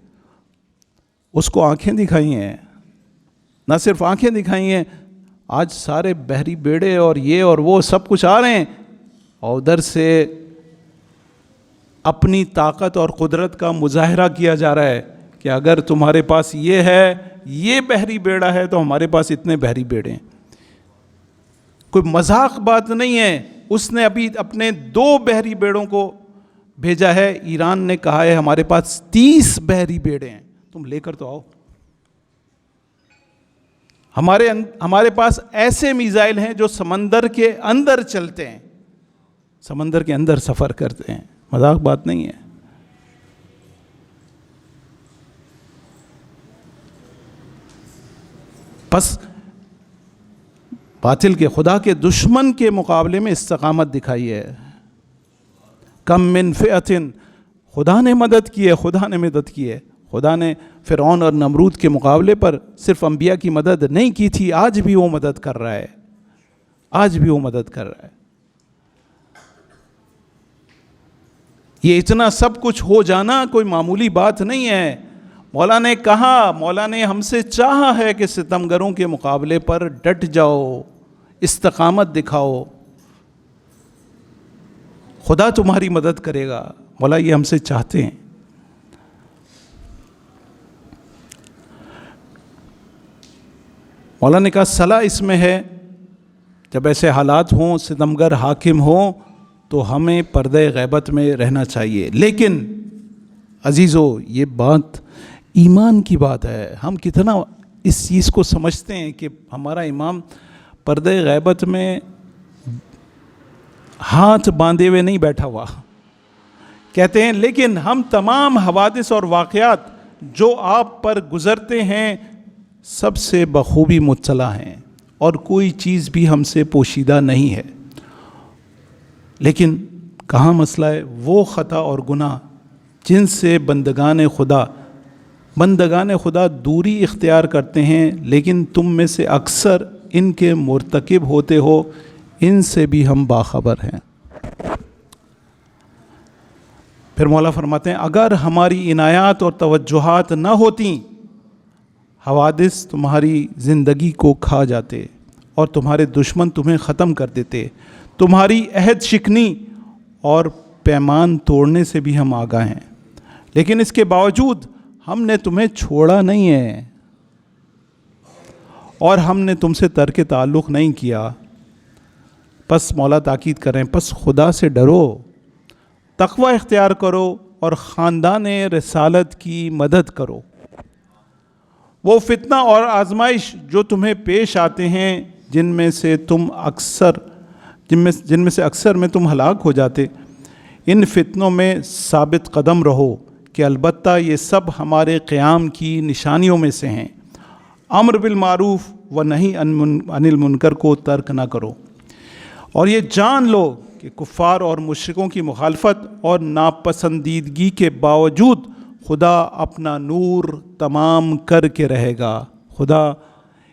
اس کو آنکھیں دکھائی ہیں. نہ صرف آنکھیں دکھائی ہیں، آج سارے بحری بیڑے اور یہ اور وہ سب کچھ آ رہے ہیں، اور ادھر سے اپنی طاقت اور قدرت کا مظاہرہ کیا جا رہا ہے کہ اگر تمہارے پاس یہ ہے، یہ بحری بیڑا ہے، تو ہمارے پاس اتنے بحری بیڑے ہیں. کوئی مذاق بات نہیں ہے. اس نے ابھی اپنے 2 بحری بیڑوں کو بھیجا ہے. ایران نے کہا ہے ہمارے پاس 30 بحری بیڑے ہیں، تم لے کر تو آؤ. ہمارے پاس ایسے میزائل ہیں جو سمندر کے اندر چلتے ہیں. سمندر کے اندر سفر کرتے ہیں، مذاق بات نہیں ہے۔ پس باطل کے، خدا کے دشمن کے مقابلے میں استقامت دکھائی ہے۔ کم من فئۃ، خدا نے مدد کی ہے، خدا نے مدد کی ہے۔ خدا نے فرعون اور نمرود کے مقابلے پر صرف انبیاء کی مدد نہیں کی تھی، آج بھی وہ مدد کر رہا ہے، آج بھی وہ مدد کر رہا ہے۔ یہ اتنا سب کچھ ہو جانا کوئی معمولی بات نہیں ہے۔ مولا نے کہا، مولا نے ہم سے چاہا ہے کہ ستمگروں کے مقابلے پر ڈٹ جاؤ، استقامت دکھاؤ، خدا تمہاری مدد کرے گا۔ مولا یہ ہم سے چاہتے ہیں۔ مولا نے کہا صلاح اس میں ہے، جب ایسے حالات ہوں، ستمگر حاکم ہوں، تو ہمیں پردہ غیبت میں رہنا چاہیے۔ لیکن عزیزو، یہ بات ایمان کی بات ہے۔ ہم کتنا اس چیز کو سمجھتے ہیں کہ ہمارا امام پردہ غیبت میں ہاتھ باندھے ہوئے نہیں بیٹھا ہوا، کہتے ہیں لیکن ہم تمام حوادث اور واقعات جو آپ پر گزرتے ہیں سب سے بخوبی مطلع ہیں، اور کوئی چیز بھی ہم سے پوشیدہ نہیں ہے۔ لیکن کہاں مسئلہ ہے؟ وہ خطا اور گناہ جن سے بندگان خدا دوری اختیار کرتے ہیں، لیکن تم میں سے اکثر ان کے مرتکب ہوتے ہو، ان سے بھی ہم باخبر ہیں۔ پھر مولا فرماتے ہیں اگر ہماری عنایات اور توجہات نہ ہوتیں، حوادث تمہاری زندگی کو کھا جاتے اور تمہارے دشمن تمہیں ختم کر دیتے۔ تمہاری عہد شکنی اور پیمان توڑنے سے بھی ہم آگاہ ہیں، لیکن اس کے باوجود ہم نے تمہیں چھوڑا نہیں ہے اور ہم نے تم سے ترک تعلق نہیں کیا۔ پس مولا تاکید کر رہے ہیں، پس خدا سے ڈرو، تقوی اختیار کرو اور خاندان رسالت کی مدد کرو۔ وہ فتنہ اور آزمائش جو تمہیں پیش آتے ہیں، جن میں سے اکثر میں تم ہلاک ہو جاتے، ان فتنوں میں ثابت قدم رہو کہ البتہ یہ سب ہمارے قیام کی نشانیوں میں سے ہیں۔ امر بالمعروف و نہی عن المنکر کو ترک نہ کرو، اور یہ جان لو کہ کفار اور مشرکوں کی مخالفت اور ناپسندیدگی کے باوجود خدا اپنا نور تمام کر کے رہے گا۔ خدا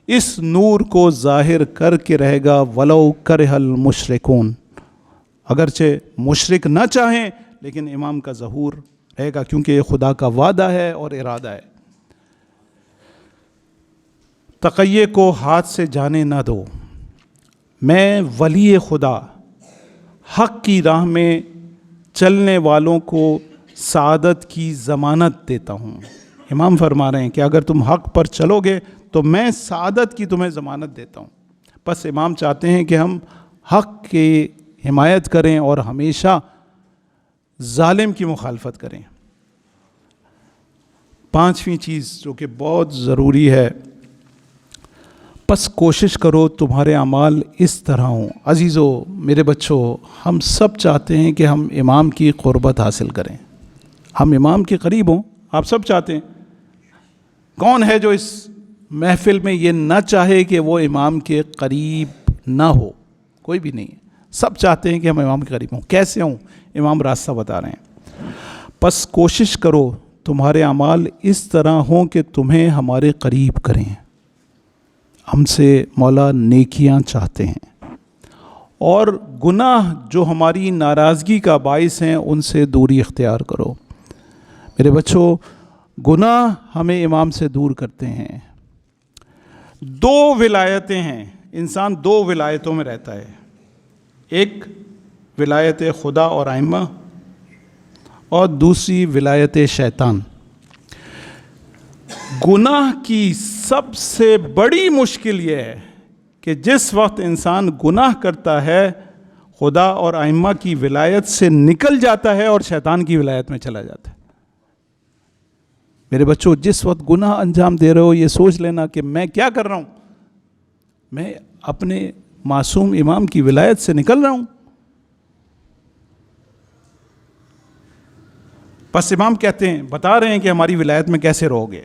اس نور کو ظاہر کر کے رہے گا، ولو کرہ المشرکون، اگرچہ مشرک نہ چاہیں لیکن امام کا ظہور رہے گا، کیونکہ یہ خدا کا وعدہ ہے اور ارادہ ہے۔ تقیے کو ہاتھ سے جانے نہ دو، میں ولی خدا حق کی راہ میں چلنے والوں کو سعادت کی ضمانت دیتا ہوں۔ امام فرما رہے ہیں کہ اگر تم حق پر چلو گے تو میں سعادت کی تمہیں ضمانت دیتا ہوں۔ بس امام چاہتے ہیں کہ ہم حق کی حمایت کریں اور ہمیشہ ظالم کی مخالفت کریں۔ پانچویں چیز جو کہ بہت ضروری ہے، بس کوشش کرو تمہارے اعمال اس طرح ہوں۔ عزیزو، میرے بچوں، ہم سب چاہتے ہیں کہ ہم امام کی قربت حاصل کریں، ہم امام کے قریب ہوں، آپ سب چاہتے ہیں۔ کون ہے جو اس محفل میں یہ نہ چاہے کہ وہ امام کے قریب نہ ہو؟ کوئی بھی نہیں ہے، سب چاہتے ہیں کہ ہم امام کے قریب ہوں۔ کیسے ہوں؟ امام راستہ بتا رہے ہیں، بس کوشش کرو تمہارے اعمال اس طرح ہوں کہ تمہیں ہمارے قریب کریں۔ ہم سے مولا نیکیاں چاہتے ہیں، اور گناہ جو ہماری ناراضگی کا باعث ہیں ان سے دوری اختیار کرو۔ میرے بچوں، گناہ ہمیں امام سے دور کرتے ہیں۔ دو ولایتیں ہیں، انسان دو ولایتوں میں رہتا ہے، ایک ولایت خدا اور ائمہ، اور دوسری ولایت شیطان۔ گناہ کی سب سے بڑی مشکل یہ ہے کہ جس وقت انسان گناہ کرتا ہے خدا اور ائمہ کی ولایت سے نکل جاتا ہے اور شیطان کی ولایت میں چلا جاتا ہے۔ میرے بچوں، جس وقت گناہ انجام دے رہے ہو یہ سوچ لینا کہ میں کیا کر رہا ہوں، میں اپنے معصوم امام کی ولایت سے نکل رہا ہوں۔ بس امام کہتے ہیں، بتا رہے ہیں کہ ہماری ولایت میں کیسے رہو گے.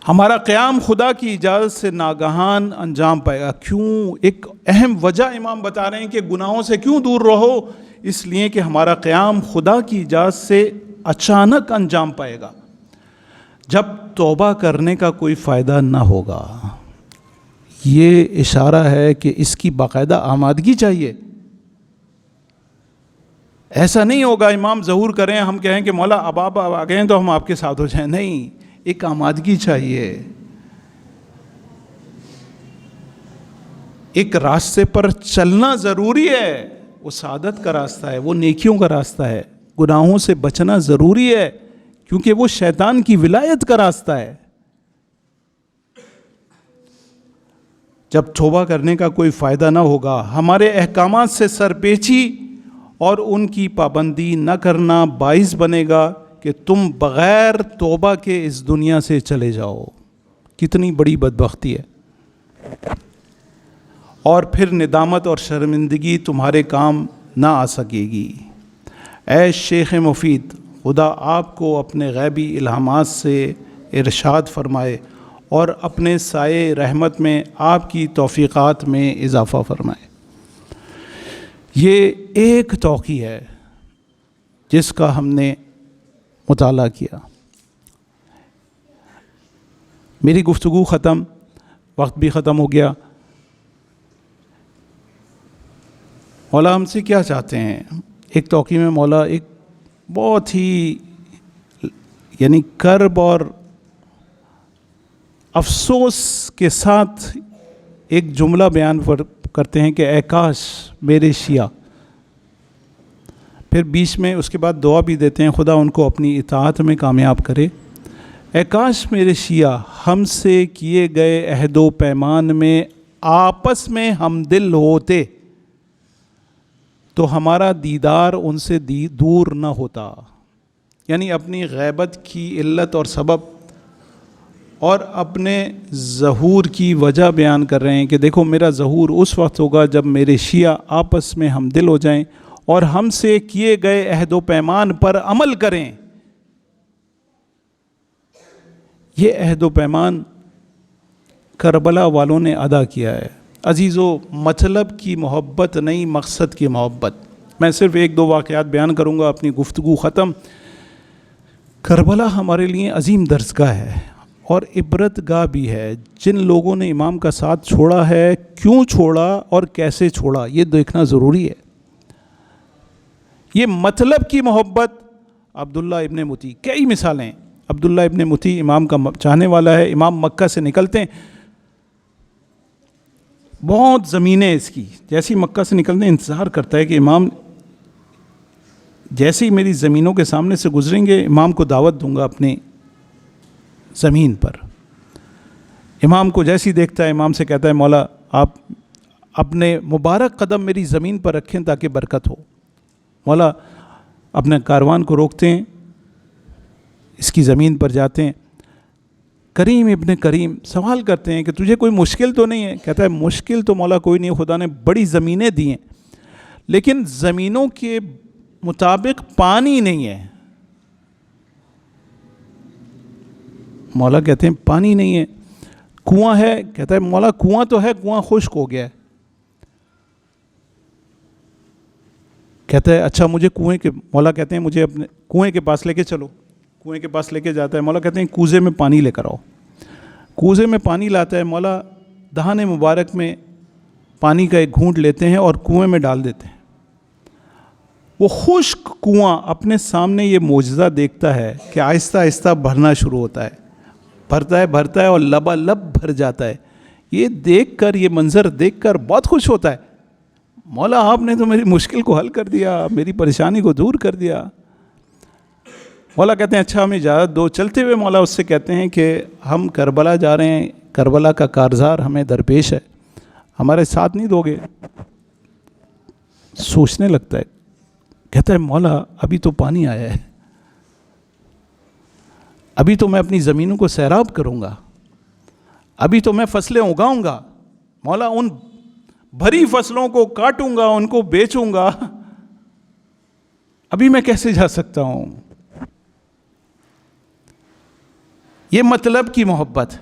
ہمارا قیام خدا کی اجازت سے ناگہان انجام پائے گا. کیوں؟ ایک اہم وجہ امام بتا رہے ہیں کہ گناہوں سے کیوں دور رہو، اس لیے کہ ہمارا قیام خدا کی اجازت سے اچانک انجام پائے گا جب توبہ کرنے کا کوئی فائدہ نہ ہوگا. یہ اشارہ ہے کہ اس کی باقاعدہ آمادگی چاہیے. ایسا نہیں ہوگا امام ظہور کریں، ہم کہیں کہ مولا اب آپ آ گئے ہیں تو ہم آپ کے ساتھ ہو جائیں. نہیں، ایک آمادگی چاہیے. ایک راستے پر چلنا ضروری ہے. وہ سعادت کا راستہ ہے، وہ نیکیوں کا راستہ ہے. گناہوں سے بچنا ضروری ہے کیونکہ وہ شیطان کی ولایت کا راستہ ہے. جب توبہ کرنے کا کوئی فائدہ نہ ہوگا، ہمارے احکامات سے سرپیچی اور ان کی پابندی نہ کرنا باعث بنے گا کہ تم بغیر توبہ کے اس دنیا سے چلے جاؤ. کتنی بڑی بدبختی ہے. اور پھر ندامت اور شرمندگی تمہارے کام نہ آ سکے گی. اے شیخ مفید، خدا آپ کو اپنے غیبی الہامات سے ارشاد فرمائے اور اپنے سائے رحمت میں آپ کی توفیقات میں اضافہ فرمائے. یہ ایک توقع ہے جس کا ہم نے مطالعہ کیا. میری گفتگو ختم، وقت بھی ختم ہو گیا. مولا ہم سے کیا چاہتے ہیں؟ ایک توقع میں مولا ایک بہت ہی کرب اور افسوس کے ساتھ ایک جملہ بیان کرتے ہیں کہ اے کاش میرے شیعہ. پھر بیچ میں اس کے بعد دعا بھی دیتے ہیں خدا ان کو اپنی اطاعت میں کامیاب کرے. اے کاش میرے شیعہ ہم سے کیے گئے عہد و پیمان میں آپس میں ہم دل ہوتے تو ہمارا دیدار ان سے دور نہ ہوتا. یعنی اپنی غیبت کی علت اور سبب اور اپنے ظہور کی وجہ بیان کر رہے ہیں کہ دیکھو میرا ظہور اس وقت ہوگا جب میرے شیعہ آپس میں ہم دل ہو جائیں اور ہم سے کیے گئے عہد و پیمان پر عمل کریں. یہ عہد و پیمان کربلا والوں نے ادا کیا ہے. عزیزو، مطلب کی محبت نہیں، مقصد کی محبت. میں صرف ایک دو واقعات بیان کروں گا، اپنی گفتگو ختم. کربلا ہمارے لیے عظیم درسگاہ ہے اور عبرت گاہ بھی ہے. جن لوگوں نے امام کا ساتھ چھوڑا ہے، کیوں چھوڑا اور کیسے چھوڑا، یہ دیکھنا ضروری ہے. یہ مطلب کی محبت. عبداللہ ابن متی، کئی مثالیں. عبداللہ ابن متی امام کا چاہنے والا ہے. امام مکہ سے نکلتے ہیں، بہت زمینیں اس کی، جیسے ہی مکہ سے نکلتے ہیں انتظار کرتا ہے کہ امام جیسے ہی میری زمینوں کے سامنے سے گزریں گے امام کو دعوت دوں گا اپنی زمین پر. امام کو جیسے ہی دیکھتا ہے امام سے کہتا ہے مولا آپ اپنے مبارک قدم میری زمین پر رکھیں تاکہ برکت ہو. مولا اپنے کاروان کو روکتے ہیں، اس کی زمین پر جاتے ہیں. کریم ابن کریم سوال کرتے ہیں کہ تجھے کوئی مشکل تو نہیں ہے؟ کہتا ہے مشکل تو مولا کوئی نہیں، خدا نے بڑی زمینیں دی ہیں لیکن زمینوں کے مطابق پانی نہیں ہے. مولا کہتے ہیں پانی نہیں ہے. کنواں ہے؟ کہتا ہے مولا کنواں تو ہے، کنواں خشک ہو گیا ہے. کہتا ہے اچھا مجھے کنویں کے، مولا کہتے ہیں مجھے اپنے کنویں کے پاس لے کے چلو. کنویں کے پاس لے کے جاتا ہے. مولا کہتے ہیں کوزے میں پانی لے کر آؤ. کوزے میں پانی لاتا ہے. مولا دہان مبارک میں پانی کا ایک گھونٹ لیتے ہیں اور کنویں میں ڈال دیتے ہیں. وہ خشک کنواں اپنے سامنے یہ معجزہ دیکھتا ہے کہ آہستہ آہستہ بھرنا شروع ہوتا ہے، بھرتا ہے اور لبالب بھر جاتا ہے. یہ دیکھ کر، یہ منظر دیکھ کر بہت خوش ہوتا ہے. مولا آپ نے تو میری مشکل کو حل کر دیا، میری پریشانی کو دور کر دیا. مولا کہتے ہیں اچھا ہمیں اجازت دو. چلتے ہوئے مولا اس سے کہتے ہیں کہ ہم کربلا جا رہے ہیں، کربلا کا کارزار ہمیں درپیش ہے، ہمارے ساتھ نہیں دو گے؟ سوچنے لگتا ہے. کہتا ہے مولا ابھی تو پانی آیا ہے، ابھی تو میں اپنی زمینوں کو سیراب کروں گا، ابھی تو میں فصلیں اگاؤں گا. مولا ان بھری فصلوں کو کاٹوں گا، ان کو بیچوں گا. ابھی میں کیسے جا سکتا ہوں؟ یہ مطلب کی محبت،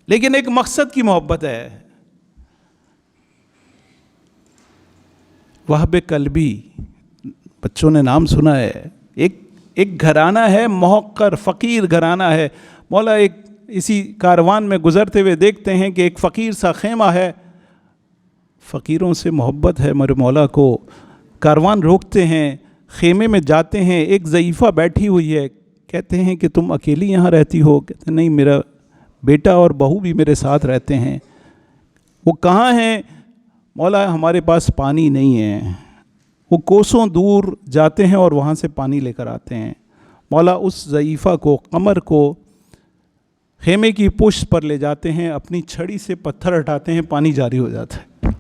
لیکن ایک مقصد کی محبت ہے۔ وہب قلبی، بچوں نے نام سنا ہے، ایک گھرانہ ہے، محقر فقیر گھرانہ ہے۔ مولا ایک اسی کاروان میں گزرتے ہوئے دیکھتے ہیں کہ ایک فقیر سا خیمہ ہے، فقیروں سے محبت ہے میرے مولا کو۔ کاروان روکتے ہیں، خیمے میں جاتے ہیں، ایک ضعیفہ بیٹھی ہوئی ہے، کہتے ہیں کہ تم اکیلی یہاں رہتی ہو؟ کہتے ہیں نہیں، میرا بیٹا اور بہو بھی میرے ساتھ رہتے ہیں۔ وہ کہاں ہیں؟ مولا ہمارے پاس پانی نہیں ہے۔ وہ کوسوں دور جاتے ہیں اور وہاں سے پانی لے کر آتے ہیں۔ مولا اس ضعیفہ کو، قمر کو خیمے کی پشت پر لے جاتے ہیں، اپنی چھڑی سے پتھر ہٹاتے ہیں، پانی جاری ہو جاتا ہے۔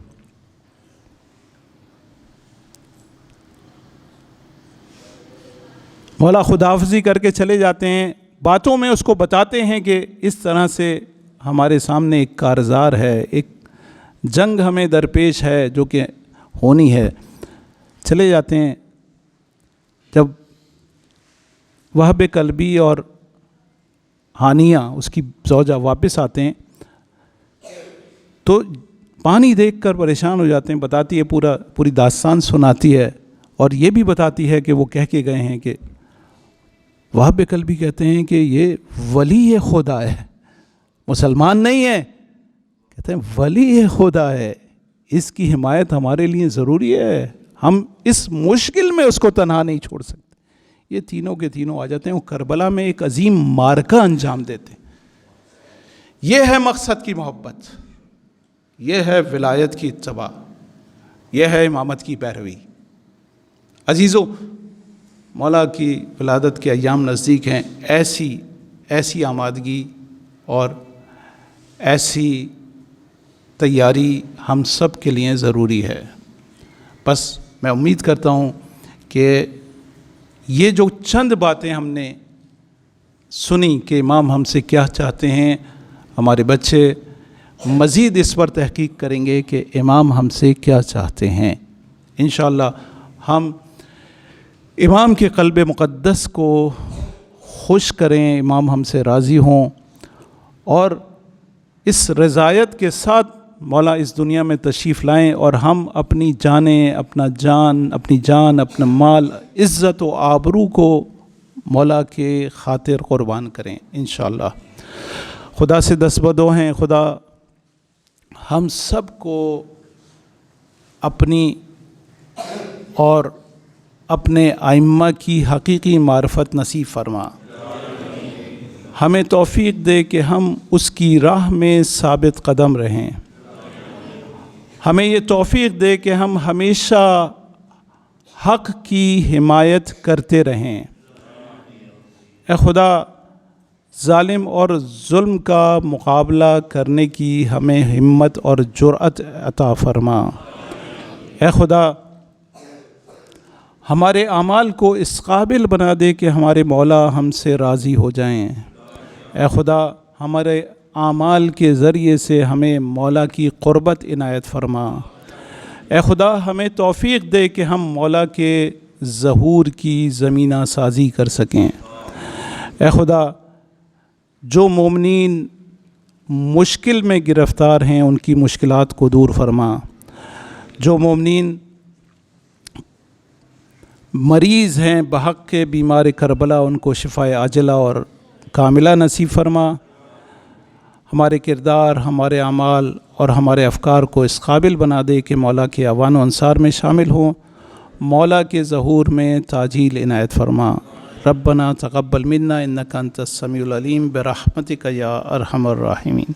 مولا خداحافظی کر کے چلے جاتے ہیں، باتوں میں اس کو بتاتے ہیں کہ اس طرح سے ہمارے سامنے ایک کارزار ہے، ایک جنگ ہمیں درپیش ہے جو کہ ہونی ہے۔ چلے جاتے ہیں۔ جب وہب قلبی اور ہانیہ اس کی زوجہ واپس آتے ہیں تو پانی دیکھ کر پریشان ہو جاتے ہیں، بتاتی ہے، پوری داستان سناتی ہے، اور یہ بھی بتاتی ہے کہ وہ کہہ کے گئے ہیں کہ وہب قلبی کہتے ہیں کہ یہ ولی خدا ہے، مسلمان نہیں ہے، کہتے ہیں ولی خدا ہے، اس کی حمایت ہمارے لیے ضروری ہے، ہم اس مشکل میں اس کو تنہا نہیں چھوڑ سکتے۔ یہ تینوں کے تینوں آ جاتے ہیں، وہ کربلا میں ایک عظیم معرکہ انجام دیتے ہیں۔ یہ ہے مقصد کی محبت، یہ ہے ولایت کی اتباع، یہ ہے امامت کی پیروی۔ عزیزو، مولا کی ولادت کے ایام نزدیک ہیں، ایسی آمادگی اور ایسی تیاری ہم سب کے لیے ضروری ہے۔ بس میں امید کرتا ہوں کہ یہ جو چند باتیں ہم نے سنی کہ امام ہم سے کیا چاہتے ہیں، ہمارے بچے مزید اس پر تحقیق کریں گے کہ امام ہم سے کیا چاہتے ہیں۔ انشاءاللہ ہم امام کے قلب مقدس کو خوش کریں، امام ہم سے راضی ہوں، اور اس رضایت کے ساتھ مولا اس دنیا میں تشریف لائیں، اور ہم اپنی جانیں، اپنا اپنا مال، عزت و آبرو کو مولا کے خاطر قربان کریں انشاءاللہ۔ خدا سے دستبدو ہیں، خدا ہم سب کو اپنی اور اپنے ائمہ کی حقیقی معرفت نصیب فرما، ہمیں توفیق دے کہ ہم اس کی راہ میں ثابت قدم رہیں، ہمیں یہ توفیق دے کہ ہم ہمیشہ حق کی حمایت کرتے رہیں۔ اے خدا، ظالم اور ظلم کا مقابلہ کرنے کی ہمیں ہمت اور جرأت عطا فرما۔ اے خدا، ہمارے اعمال کو اس قابل بنا دے کہ ہمارے مولا ہم سے راضی ہو جائیں۔ اے خدا، ہمارے اعمال کے ذریعے سے ہمیں مولا کی قربت عنایت فرما۔ اے خدا، ہمیں توفیق دے کہ ہم مولا کے ظہور کی زمینہ سازی کر سکیں۔ اے خدا، جو مومنین مشکل میں گرفتار ہیں ان کی مشکلات کو دور فرما، جو مومنین مریض ہیں بحق کے بیمار کربلا ان کو شفائے عاجلہ اور کاملہ نصیب فرما۔ ہمارے کردار، ہمارے اعمال اور ہمارے افکار کو اس قابل بنا دے کہ مولا کے اعوان و انصار میں شامل ہوں، مولا کے ظہور میں تعجیل عنایت فرما۔ ربنا تقبل منا انک انت السمیع العلیم برحمتک یا ارحم الراحمین۔